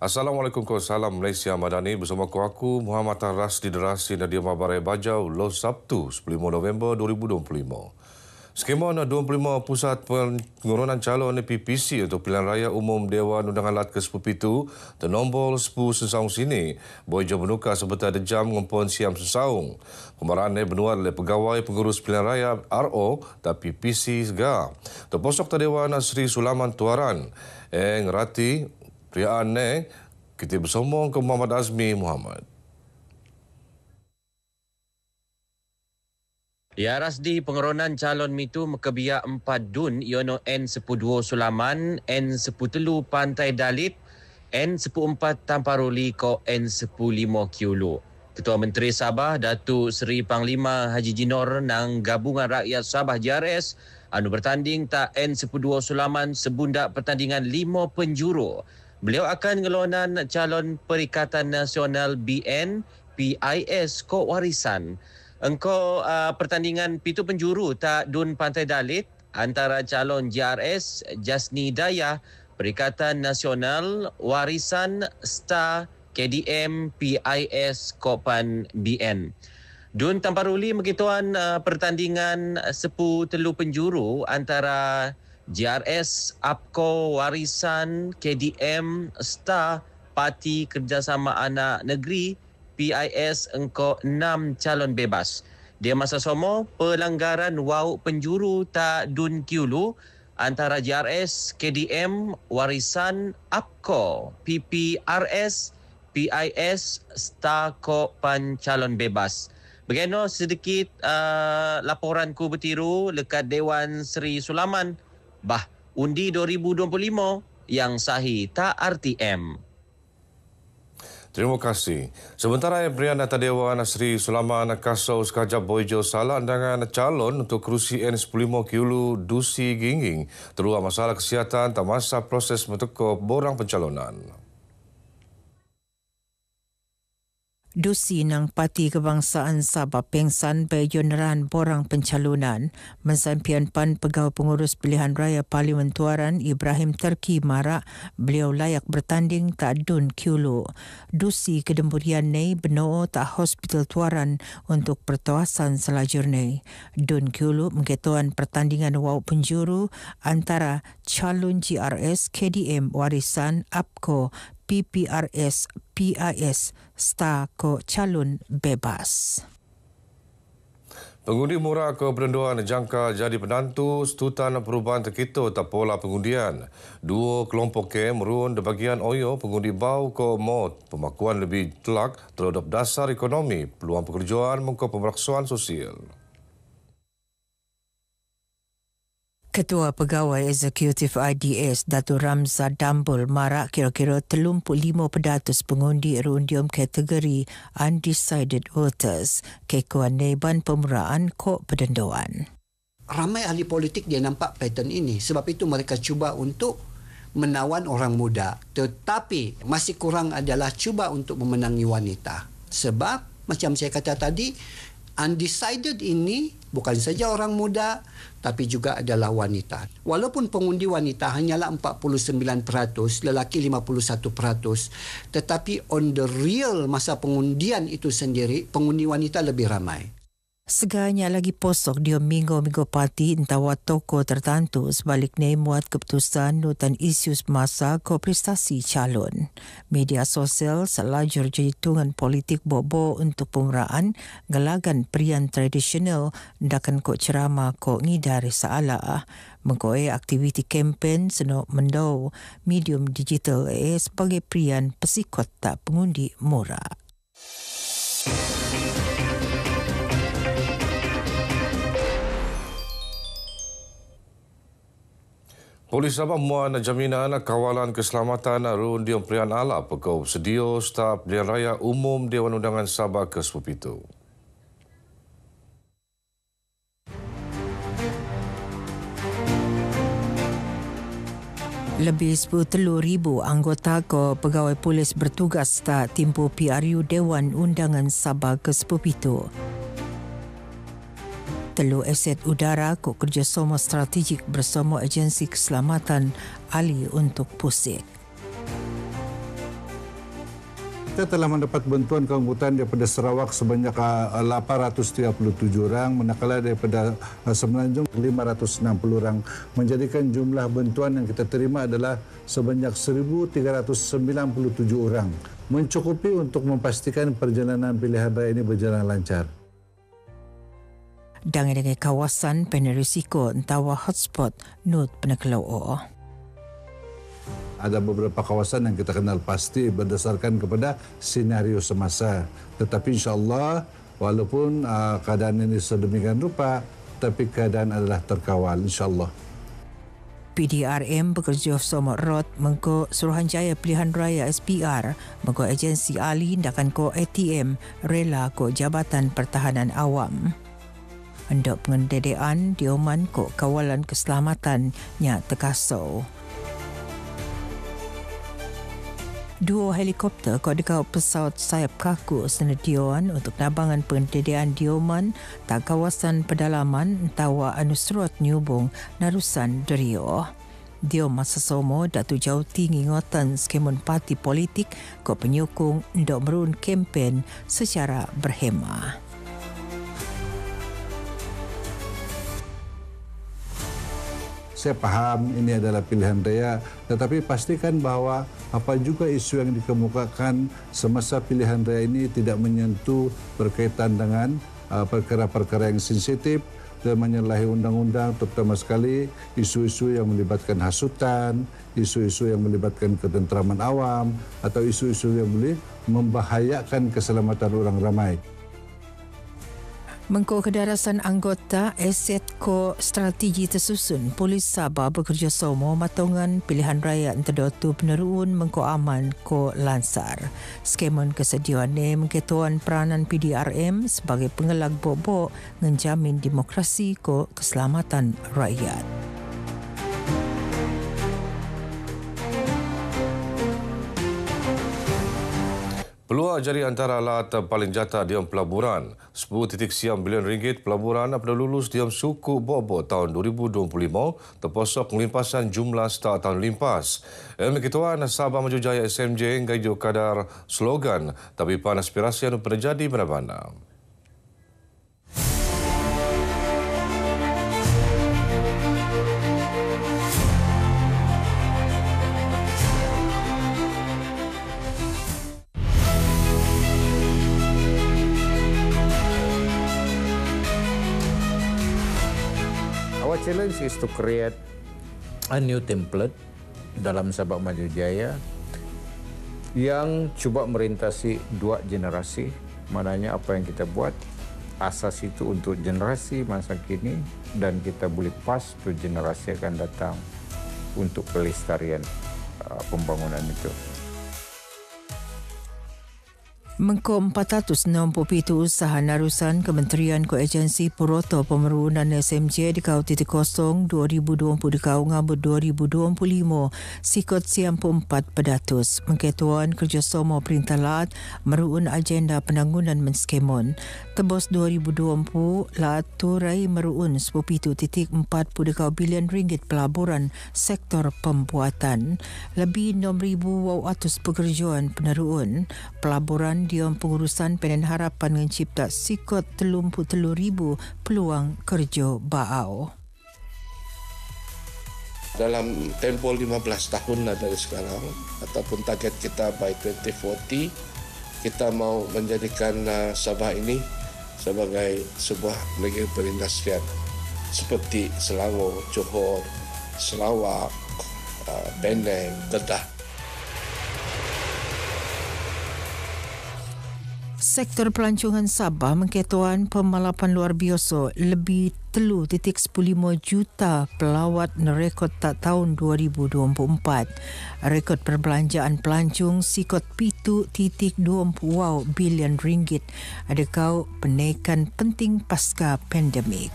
Assalamualaikum, salam Malaysia Madani. Bersama aku Muhammad Ras di Derasi Nadia Mabarai Bajau, Sabtu 15 November 2025. Skema 25 Pusat Pengurunan Calon PPC untuk Pilihan Raya Umum Dewan Undangan Lat ke-10 ternombol 10 sesaung sini. Boyjo menukar sebentar dejam ngumpul siam sesaung. Kemarahan benuat oleh pegawai pengurus Pilihan Raya RO dan PPC SGA. Terposok Dewan Sri Sulaman Tuaran. Ngerati Priaan kita bersama ke Muhammad Azmi Muhammad. Ya, Rasdi pengeronan calon mitu mekebia 4 dun iono N12 Sulaman, N13 Pantai Dalit, N14 Tamparuli ko N15 Kiulu. Ketua Menteri Sabah Datuk Seri Panglima Haji Jinor nang Gabungan Rakyat Sabah JRS anu bertanding tak N12 Sulaman sebundak pertandingan 5 penjuru. Beliau akan ngelonan calon Perikatan Nasional BN PIS ko warisan. Engkau pertandingan pitu penjuru tak dun Pantai Dalit antara calon JRS Jasni Dayah Perikatan Nasional Warisan Star KDM PIS Kopan BN. Dun Tamparuli megituan pertandingan 10 telu penjuru antara JRS APKO Warisan KDM Star Parti Kerjasama Anak Negeri PIS engkau 6 calon bebas. Dia masa somo pelanggaran wau penjuru tak dun kiulu antara JRS, KDM, Warisan, APKO, PPRS, PIS, Star ko pan calon bebas. Bagaimana sedikit laporanku bertiru lekat Dewan Sri Sulaman. Undi 2025 yang sahih tak RTM. Terima kasih. Sementara Brian Data Dewan Sri Sulaman Kasau sekajap Boyjo salah undangan calon untuk kerusi N15 Kiulu Dusi Gingging terluar masalah kesihatan tak masa proses mentekuk borang pencalonan. Dusi nang Parti Kebangsaan Sabah pengsan berjoneran borang pencalonan mensampian pan pegawai pengurus pilihan raya Parlimen Tuaran Ibrahim Terki marak beliau layak bertanding tak dun kiulu. Dusi kedemburian nei benoo tak hospital Tuaran untuk pertawasan selajur nei. Dun kiulu mengketuan pertandingan wau penjuru antara calon GRS KDM Warisan APKO PPRS PIS Star ko calon bebas. Pengundi murah ke perenduan jangka jadi penantu setutan perubahan terkita tak pola pengundian. Dua kelompok ke merun di bagian Oyo pengundi bau ke mod pemakuan lebih telak terhadap dasar ekonomi peluang pekerjaan mengko pemerksuan sosial. Ketua Pegawai Eksekutif IDS Datuk Ramza Dambul marak kira-kira 35% pengundi rundium kategori undecided voters kekuan neban pemuraan kok penentuan. Ramai ahli politik dia nampak pattern ini, sebab itu mereka cuba untuk menawan orang muda, tetapi masih kurang adalah cuba untuk memenangi wanita. Sebab macam saya kata tadi, undecided ini bukan saja orang muda tapi juga adalah wanita. Walaupun pengundi wanita hanyalah 49%, lelaki 51%, tetapi on the real masa pengundian itu sendiri, pengundi wanita lebih ramai. Segalanya lagi posok dia minggu-minggu parti entah toko tertentu sebaliknya muat keputusan nutan isu semasa ko prestasi calon. Media sosial selajur hitungan politik bobo untuk pemuraan gelagan perian tradisional ndakan ko ceramah ko ngidari salah. Mengkoe aktiviti kempen seno mendau medium digital sebagai perian pesikot tak pengundi murah. Polis Sabah muan jaminan kawalan keselamatan rundium Prian Ala pekau sedia staf Pilihan Raya Umum Dewan Undangan Sabah ke-10. Lebih 10,000 anggota ko pegawai polis bertugas tak timpu PRU Dewan Undangan Sabah ke-10. Telu aset udara ko kerjasama strategik bersama agensi keselamatan ahli untuk pusat. Kita telah mendapat bantuan keanggotaan daripada Sarawak sebanyak 837 orang, manakala daripada Semenanjung 560 orang, menjadikan jumlah bantuan yang kita terima adalah sebanyak 1,397 orang, mencukupi untuk memastikan perjalanan pilihan raya ini berjalan lancar. Dengan kawasan penerisiko entawa hotspot Nut Penekelau. Ada beberapa kawasan yang kita kenal pasti berdasarkan kepada senario semasa. Tetapi insya-Allah walaupun keadaan ini sedemikian rupa, tapi keadaan adalah terkawal insya-Allah. PDRM bekerja sama erat mengko Suruhanjaya Pilihan Raya SPR, mengko agensi ahli ndakan ko ATM rela ko Jabatan Pertahanan Awam. Untuk pengendedean dioman ko kawalan keselamatan nya terkasau. 2 helikopter kau dekau pesawat sayap kaku senediaan untuk nabangan pengendediaan dioman tak kawasan pedalaman entawa Anusrat Nyubung Narusan Derio. Dioma sesomo Datu Jauti ngingotan skemon parti politik kau penyokong untuk merun kempen secara berhema. Saya faham ini adalah pilihan raya, tetapi pastikan bahawa apa juga isu yang dikemukakan semasa pilihan raya ini tidak menyentuh berkaitan dengan perkara-perkara yang sensitif dan menyalahi undang-undang, terutama sekali isu-isu yang melibatkan hasutan, isu-isu yang melibatkan ketentraman awam, atau isu-isu yang boleh membahayakan keselamatan orang ramai. Mengko kedarasan anggota aset ko strategi tersusun Polis Sabah bekerjasama matongan pilihan raya entedotu peneruun mengko aman ko lansar. Skemon kesediaane mengketuan peranan PDRM sebagai pengelag bobok menjamin demokrasi ko keselamatan rakyat. Peluang jadi antara alat paling jata diam pelaburan. 10.9 bilion ringgit pelaburan pada lulus diam suku Bobo tahun 2025 terposok pelimpasan jumlah star tahun limpas. Ketuan Sabah Maju Jaya SMJ ngajo kadar slogan tapi pan aspirasi anu pernah jadi mana-mana. Our challenge is to create a new template dalam Sabah Maju Jaya yang cuba merintasi 2 generasi. Maknanya apa yang kita buat, asas itu untuk generasi masa kini dan kita boleh pas untuk generasi akan datang untuk pelestarian pembangunan itu. Mengko 467 usaha narusan Kementerian Koagensi Puroto Pemerunan SMJ di kau titik kosong 2020 di kau ngabut 2025 sikot siam 4 pedatus mengketuan kerjasama Perintah Lat meruun agenda penanggunan menskemon tebos 2020 Lat turai meruun 10.4 di kau bilion ringgit pelaburan sektor pembuatan lebih 6,800 pekerjaan peneruun pelaburan diam pengurusan Penan Harapan mencipta sikot 33,000 peluang kerja baau. Dalam tempoh 15 tahun dari sekarang ataupun target kita by 2040 kita mau menjadikan Sabah ini sebagai sebuah negeri perindustrian seperti Selangor, Johor, Sarawak, Penang, Kedah. Sektor pelancongan Sabah mengketuan pemalapan luar biasa lebih 3.15 juta pelawat nerekod tak tahun 2024. Rekod perbelanjaan pelancong sikot 7.20 bilion ringgit. Adakah penaikan penting pasca pandemik?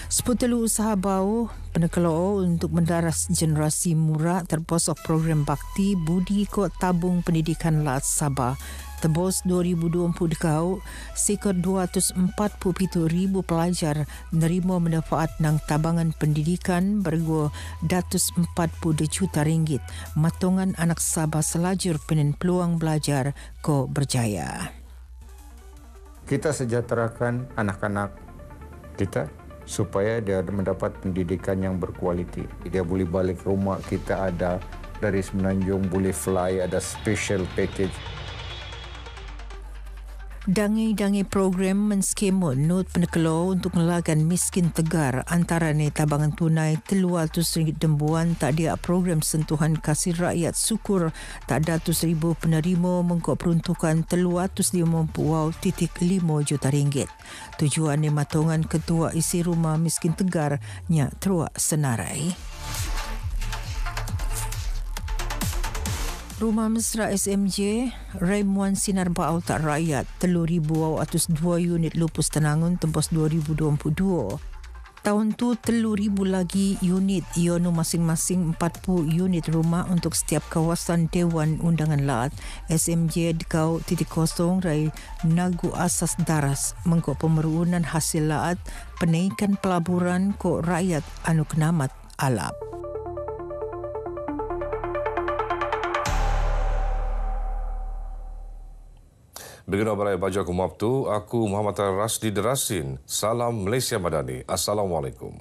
10 usaha bau penekeloo untuk mendaras generasi muda terposok program bakti Budi Ko Tabung Pendidikan Lat Sabah Tebus 2020 dekau, sekitar 247,000 pelajar menerima manfaat nang tabangan pendidikan bergo 240 juta ringgit. Matongan anak Sabah selajur penen peluang belajar ko berjaya. Kita sejahterakan anak-anak kita supaya dia mendapat pendidikan yang berkualiti. Dia boleh balik rumah, kita ada dari Semenanjung boleh fly, ada special package. Dangi-dangi program menskemo not penekelo untuk melagan miskin tegar antara ni tabangan tunai RM300 dembuan tak ada program sentuhan kasih rakyat syukur tak ada 100,000 penerima mengkok peruntukan RM350.5 juta ringgit. Tujuan ni matongan ketua isi rumah miskin tegar nya teruak senarai. Rumah Mesra SMJ, Raimuan Sinar Baau Tak Rakyat, 3,202 unit lupus Tenangun tembus 2022. Tahun tu 3,000 lagi unit iono masing-masing 40 unit rumah untuk setiap kawasan Dewan Undangan Laat. SMJ dekau titik kosong rai Nagu Asas Daras mengkok pemerunan hasil laat penaikan pelaburan ko rakyat anu kenamat alap. Begini Barai Baja Kumabtu, aku Muhammad Rasdi Derasin. Salam Malaysia Madani. Assalamualaikum.